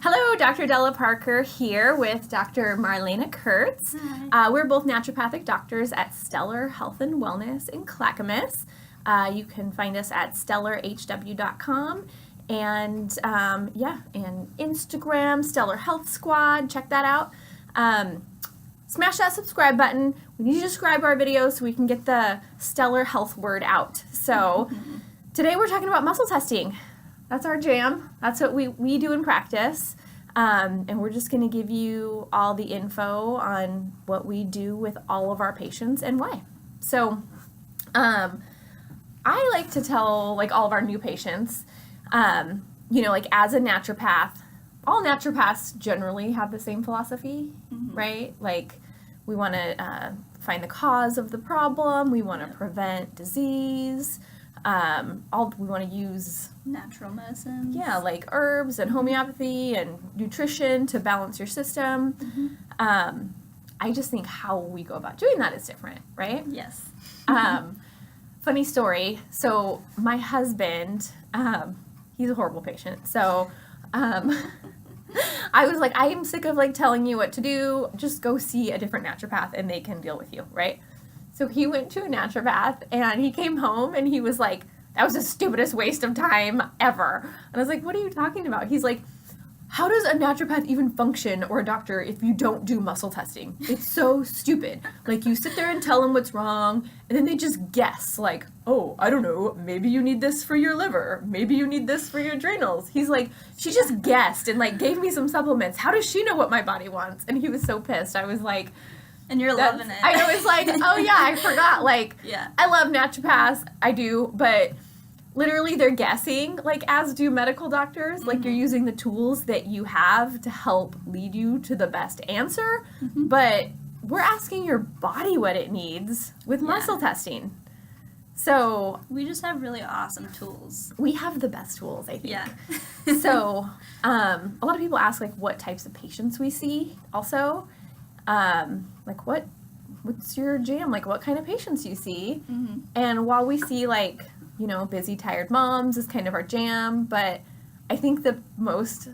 Hello, Dr. Della Parker here with Dr. Marlena Kurtz. We're both naturopathic doctors at Stellar Health and Wellness in Clackamas. You can find us at stellarhw.com and and Instagram, Stellar Health Squad. Check that out. Smash that subscribe button. We need you to subscribe to our videos so we can get the stellar health word out. So today we're talking about muscle testing. That's our jam. That's what we do in practice. And we're just going to give you all the info on what we do with all of our patients and why. So I like to tell all of our new patients, as a naturopath, all naturopaths generally have the same philosophy, right? We want to find the cause of the problem. We want to prevent disease. We want to use natural medicines. Yeah, like herbs and homeopathy and nutrition to balance your system. I just think how we go about doing that is different, right? Yes. Funny story. So my husband, he's a horrible patient. So I was like, I am sick of telling you what to do. Just go see a different naturopath and they can deal with you, right? So he went to a naturopath and he came home and he was like, that was the stupidest waste of time ever. And I was like, what are you talking about? He's like, how does a naturopath even function or a doctor if you don't do muscle testing? It's so stupid. You sit there and tell them what's wrong and then they just guess oh, I don't know, maybe you need this for your liver. Maybe you need this for your adrenals. He's like, she just guessed and gave me some supplements. How does she know what my body wants? And he was so pissed. I was like, and you're loving it. I was like, oh yeah, I forgot. Yeah. I love naturopaths. I do, but literally they're guessing, as do medical doctors. You're using the tools that you have to help lead you to the best answer. But we're asking your body what it needs with muscle testing. So we just have really awesome tools. We have the best tools, I think. Yeah. So a lot of people ask what types of patients we see also. What's your jam? What kind of patients you see? And while we see busy, tired moms is kind of our jam, but I think the most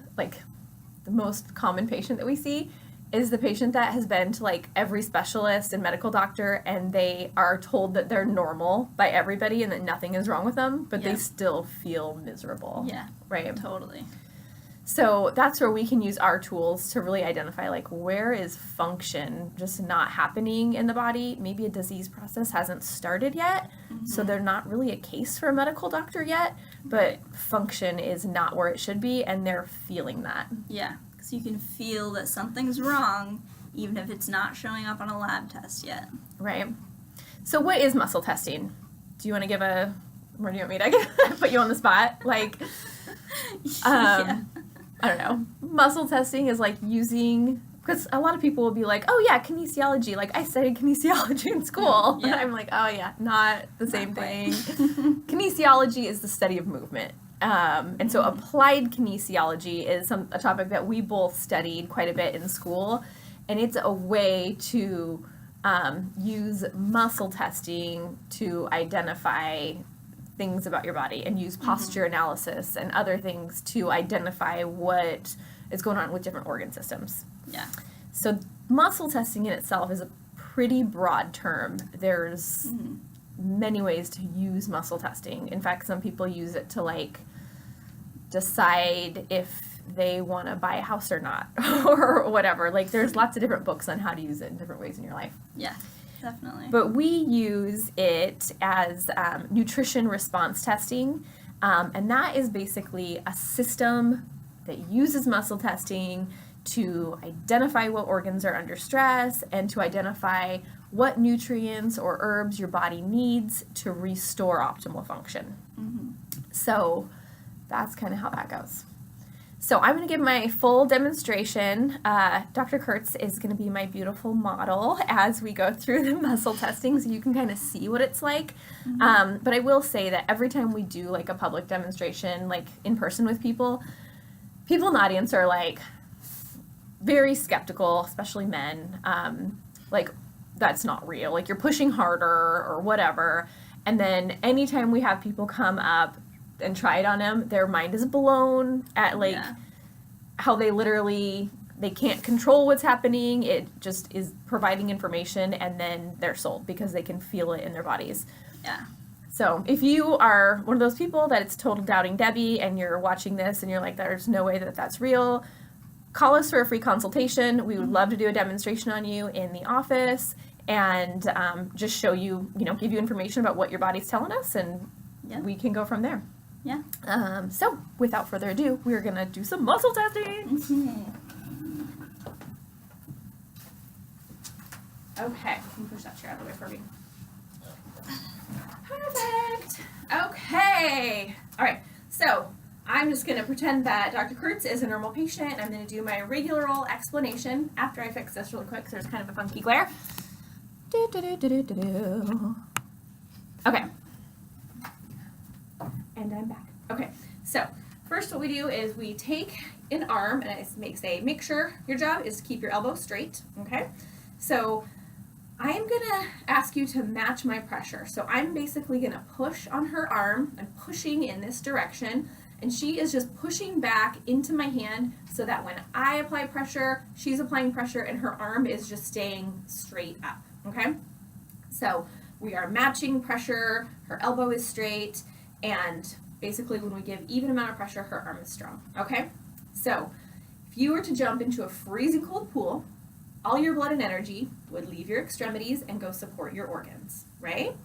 common patient that we see is the patient that has been to every specialist and medical doctor and they are told that they're normal by everybody and that nothing is wrong with them, but they still feel miserable. Yeah. Right? Totally. So that's where we can use our tools to really identify where is function just not happening in the body. Maybe a disease process hasn't started yet, so they're not really a case for a medical doctor yet, but function is not where it should be and they're feeling that. Yeah, because you can feel that something's wrong even if it's not showing up on a lab test yet. Right. So what is muscle testing? Do you want to give or do you want me to put you on the spot? Yeah. I don't know. Muscle testing is using, because a lot of people will be like, oh yeah, kinesiology. I studied kinesiology in school. Yeah. And I'm like, oh yeah, not the same thing. Kinesiology is the study of movement. And so applied kinesiology is a topic that we both studied quite a bit in school. And it's a way to use muscle testing to identify things about your body and use posture analysis and other things to identify what is going on with different organ systems. Yeah. So muscle testing in itself is a pretty broad term. There's many ways to use muscle testing. In fact, some people use it to decide if they want to buy a house or not or whatever. There's lots of different books on how to use it in different ways in your life. Yeah. Definitely. But we use it as nutrition response testing, and that is basically a system that uses muscle testing to identify what organs are under stress and to identify what nutrients or herbs your body needs to restore optimal function. So that's kind of how that goes. So I'm going to give my full demonstration. Dr. Kurtz is going to be my beautiful model as we go through the muscle testing so you can kind of see what it's like. But I will say that every time we do a public demonstration, in person with people in the audience are very skeptical, especially men. That's not real. You're pushing harder or whatever. And then anytime we have people come up and try it on them, their mind is blown at how they can't control what's happening. It just is providing information, and then they're sold because they can feel it in their bodies. Yeah. So if you are one of those people that it's total doubting Debbie and you're watching this and you're like, there's no way that that's real, call us for a free consultation. We would love to do a demonstration on you in the office and just show you, give you information about what your body's telling us, and we can go from there. Yeah. So without further ado, we're going to do some muscle testing. Okay, can you push that chair out of the way for me? Perfect. Okay. All right. So I'm just going to pretend that Dr. Kurtz is a normal patient. I'm going to do my regular old explanation after I fix this really quick because there's kind of a funky glare. Okay. And I'm back. Okay. So first what we do is we take an arm, and I make sure your job is to keep your elbow straight. Okay. So I'm going to ask you to match my pressure. So I'm basically going to push on her arm. I'm pushing in this direction, and she is just pushing back into my hand so that when I apply pressure, she's applying pressure, and her arm is just staying straight up, okay? So we are matching pressure, her elbow is straight, and basically when we give even amount of pressure, her arm is strong, okay? So if you were to jump into a freezing cold pool, all your blood and energy would leave your extremities and go support your organs, right?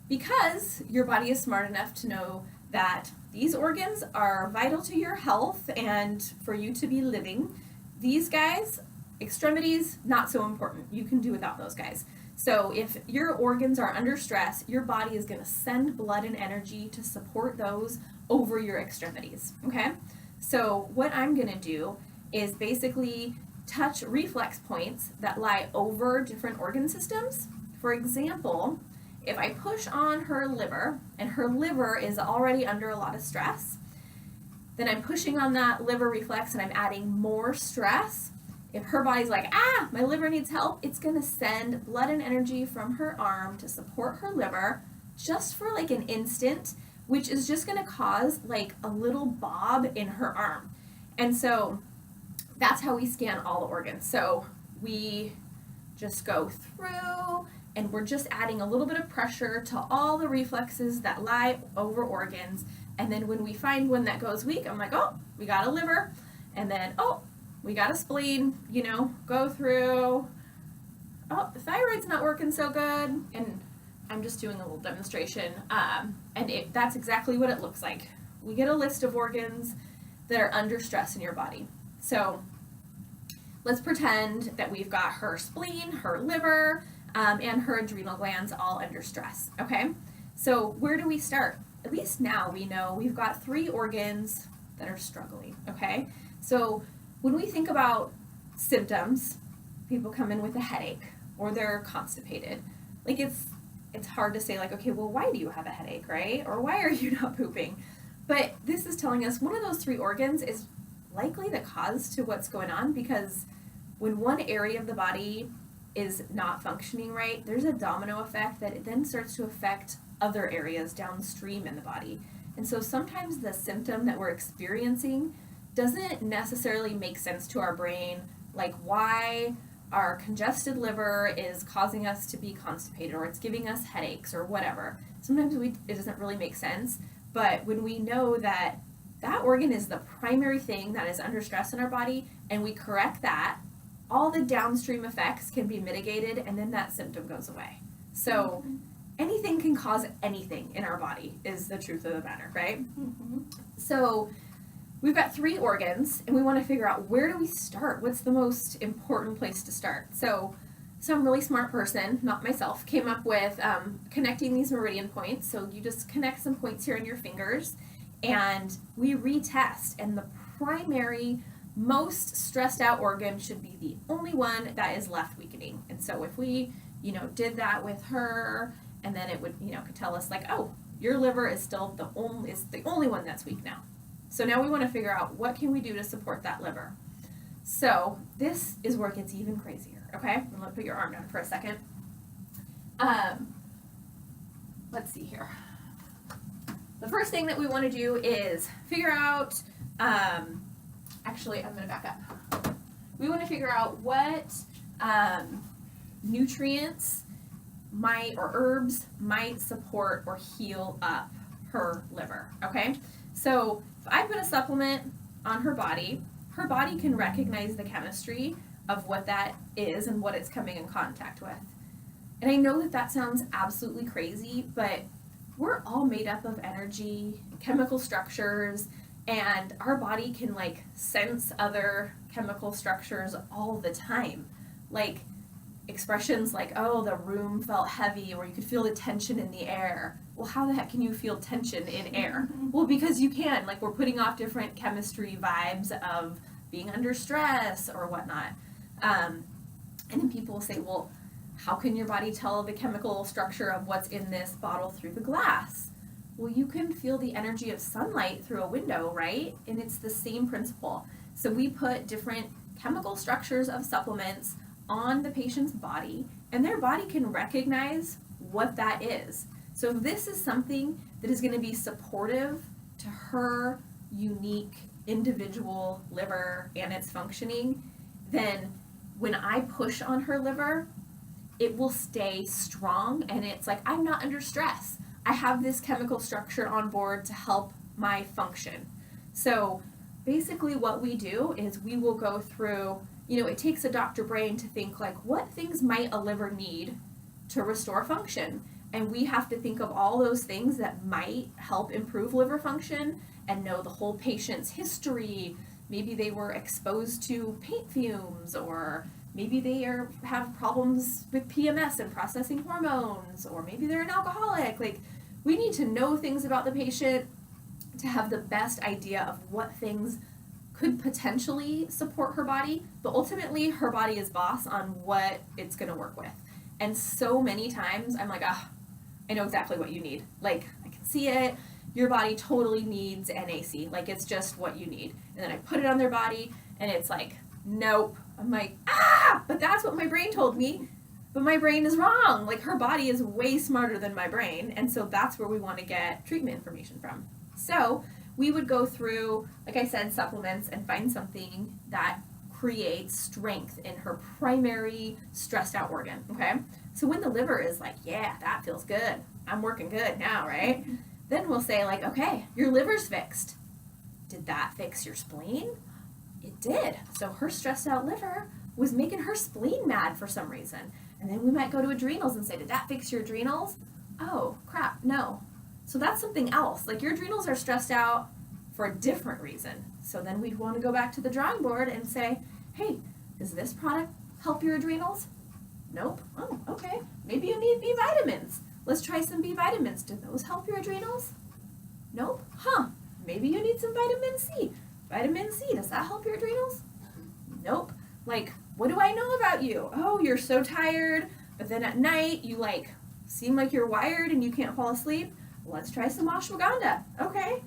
Because your body is smart enough to know that these organs are vital to your health and for you to be living. These guys, extremities, not so important. You can do without those guys. So if your organs are under stress, your body is going to send blood and energy to support those over your extremities, okay? So what I'm going to do is basically touch reflex points that lie over different organ systems. For example, if I push on her liver, and her liver is already under a lot of stress, then I'm pushing on that liver reflex and I'm adding more stress. If her body's like, my liver needs help, it's going to send blood and energy from her arm to support her liver just for like an instant, which is just going to cause like a little bob in her arm. And so that's how we scan all the organs. So we just go through and we're just adding a little bit of pressure to all the reflexes that lie over organs. And then when we find one that goes weak, I'm like, oh, we got a liver. And then, oh, we got a spleen, go through. Oh, the thyroid's not working so good. And I'm just doing a little demonstration. That's exactly what it looks like. We get a list of organs that are under stress in your body. So let's pretend that we've got her spleen, her liver, and her adrenal glands all under stress, okay? So where do we start? At least now we know we've got 3 organs that are struggling, okay? So when we think about symptoms, people come in with a headache or they're constipated. Like it's hard to say like, okay, well, why do you have a headache, right? Or why are you not pooping? But this is telling us one of those 3 organs is likely the cause to what's going on, because when one area of the body is not functioning right, there's a domino effect that it then starts to affect other areas downstream in the body. And so sometimes the symptom that we're experiencing doesn't necessarily make sense to our brain, like why our congested liver is causing us to be constipated, or it's giving us headaches or whatever. Sometimes it doesn't really make sense, but when we know that that organ is the primary thing that is under stress in our body, and we correct that, all the downstream effects can be mitigated, and then that symptom goes away. So anything can cause anything in our body is the truth of the matter, right? Mm-hmm. So we've got 3 organs, and we want to figure out, where do we start? What's the most important place to start? So some really smart person, not myself, came up with connecting these meridian points. So you just connect some points here in your fingers, and we retest, and the primary most stressed out organ should be the only one that is left weakening. And so if we, did that with her, and then it would, could tell us like, oh, your liver is still the only one that's weak now. So now we want to figure out, what can we do to support that liver? So this is where it gets even crazier, okay? I'm going to put your arm down for a second. Let's see here. The first thing that we want to do is figure out, I actually, I'm going to back up. We want to figure out what nutrients or herbs might support or heal up her liver, okay? So if I put a supplement on her body can recognize the chemistry of what that is and what it's coming in contact with. And I know that sounds absolutely crazy, but we're all made up of energy, chemical structures, and our body can like sense other chemical structures all the time. Like expressions like, oh, the room felt heavy, or you could feel the tension in the air. Well, how the heck can you feel tension in air? Well, because you can. Like, we're putting off different chemistry vibes of being under stress or whatnot. And then people will say, well, how can your body tell the chemical structure of what's in this bottle through the glass? Well, you can feel the energy of sunlight through a window, right? And it's the same principle. So we put different chemical structures of supplements on the patient's body, and their body can recognize what that is. So if this is something that is going to be supportive to her unique individual liver and its functioning, then when I push on her liver, it will stay strong, and it's like, I'm not under stress. I have this chemical structure on board to help my function. So basically what we do is we will go through, it takes a doctor brain to think like, what things might a liver need to restore function? And we have to think of all those things that might help improve liver function and know the whole patient's history. Maybe they were exposed to paint fumes, or maybe they have problems with PMS and processing hormones, or maybe they're an alcoholic. Like, we need to know things about the patient to have the best idea of what things could potentially support her body, but ultimately her body is boss on what it's going to work with. And so many times I'm like, I know exactly what you need. Like, I can see it. Your body totally needs NAC. Like, it's just what you need. And then I put it on their body, and it's like, nope. I'm like, but that's what my brain told me. But my brain is wrong. Like, her body is way smarter than my brain. And so that's where we want to get treatment information from. So we would go through, like I said, supplements and find something that creates strength in her primary stressed out organ, okay? So when the liver is like, yeah, that feels good. I'm working good now, right? Then we'll say like, okay, your liver's fixed. Did that fix your spleen? It did. So her stressed out liver was making her spleen mad for some reason. And then we might go to adrenals and say, did that fix your adrenals? Oh, crap, no. So that's something else. Like, your adrenals are stressed out for a different reason. So then we'd want to go back to the drawing board and say, hey, does this product help your adrenals? Nope. Oh, okay. Maybe you need B vitamins. Let's try some B vitamins. Do those help your adrenals? Nope. Maybe you need some vitamin C. Vitamin C, does that help your adrenals? Nope. Like, what do I know about you? Oh, you're so tired, but then at night you seem like you're wired and you can't fall asleep. Let's try some ashwagandha. Okay.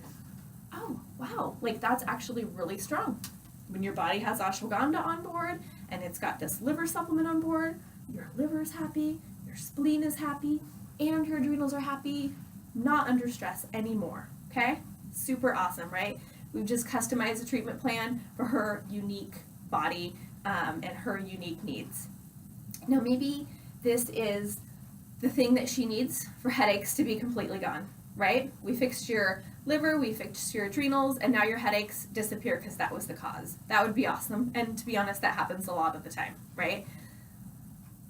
Oh, wow. Like, that's actually really strong. When your body has ashwagandha on board and it's got this liver supplement on board, your liver's happy, your spleen is happy, and your adrenals are happy, not under stress anymore. Okay? Super awesome, right? We've just customized a treatment plan for her unique body and her unique needs. Now, maybe this is the thing that she needs for headaches to be completely gone, right? We fixed your liver, we fixed your adrenals, and now your headaches disappear because that was the cause. That would be awesome. And to be honest, that happens a lot of the time, right?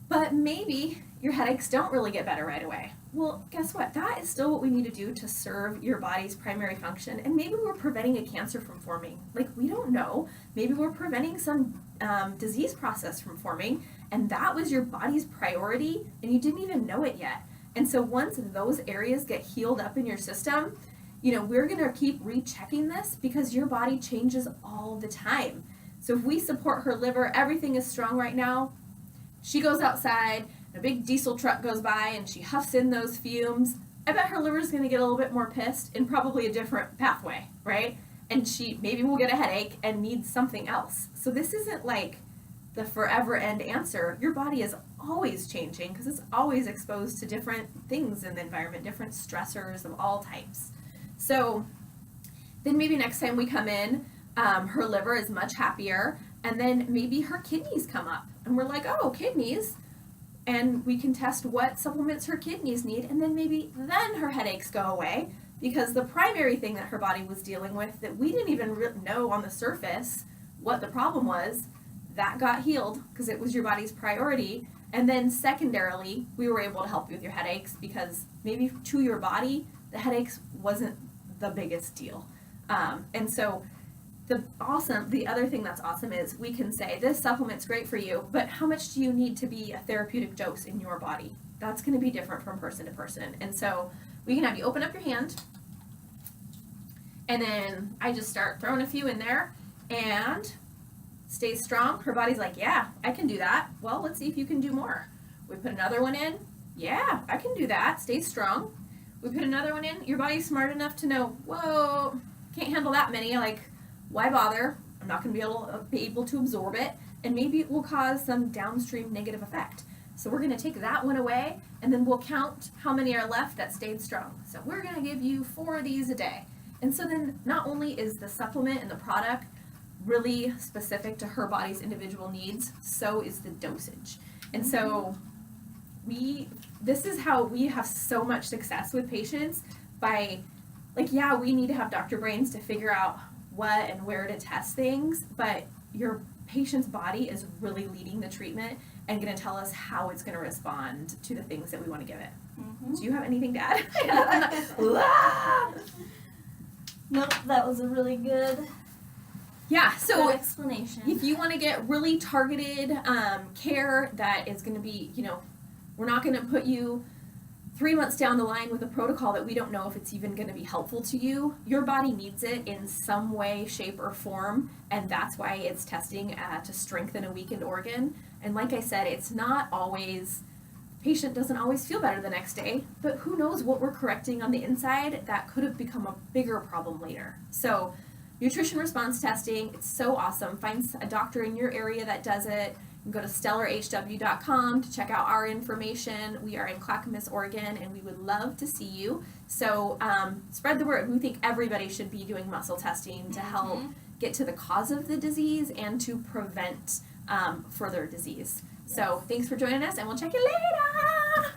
But maybe your headaches don't really get better right away. Well, guess what? That is still what we need to do to serve your body's primary function. And maybe we're preventing a cancer from forming. Like, we don't know. Maybe we're preventing some disease process from forming, and that was your body's priority, and you didn't even know it yet. And so once those areas get healed up in your system, we're going to keep rechecking this because your body changes all the time. So if we support her liver, everything is strong right now. She goes outside, a big diesel truck goes by, and she huffs in those fumes. I bet her liver's going to get a little bit more pissed in probably a different pathway, right? And she maybe will get a headache and need something else. So this isn't like the forever end answer. Your body is always changing because it's always exposed to different things in the environment, different stressors of all types. So then maybe next time we come in, Her liver is much happier, and then maybe her kidneys come up, and we're like, oh, kidneys, and we can test what supplements her kidneys need, and then her headaches go away, because the primary thing that her body was dealing with that we didn't even know on the surface what the problem was, that got healed because it was your body's priority. And then secondarily, we were able to help you with your headaches because maybe to your body, the headaches wasn't the biggest deal. And so the other thing that's awesome is we can say, this supplement's great for you, but how much do you need to be a therapeutic dose in your body? That's going to be different from person to person. And so we can have you open up your hand, and then I just start throwing a few in there, and stay strong. Her body's like, yeah, I can do that. Well, let's see if you can do more. We put another one in. Yeah, I can do that. Stay strong. We put another one in. Your body's smart enough to know, whoa, can't handle that many. Like, why bother? I'm not going to be able to absorb it, and maybe it will cause some downstream negative effect. So we're going to take that one away, and then we'll count how many are left that stayed strong. So we're going to give you 4 of these a day. And so then not only is the supplement and the product really specific to her body's individual needs, so is the dosage. And so this is how we have so much success with patients by, like, yeah, we need to have doctor brains to figure out what and where to test things, but your patient's body is really leading the treatment and going to tell us how it's going to respond to the things that we want to give it. Mm-hmm. Do you have anything to add? Nope, that was a really good explanation. If you want to get really targeted care that is going to be, we're not going to put you 3 months down the line with a protocol that we don't know if it's even going to be helpful to you. Your body needs it in some way, shape, or form, and that's why it's testing to strengthen a weakened organ. And like I said, it's not always, patient doesn't always feel better the next day, but who knows what we're correcting on the inside that could have become a bigger problem later. So nutrition response testing, it's so awesome. Find a doctor in your area that does it. You can go to stellarhw.com to check out our information. We are in Clackamas, Oregon, and we would love to see you. So spread the word. We think everybody should be doing muscle testing to help get to the cause of the disease and to prevent further disease. Yes. So thanks for joining us, and we'll check you later.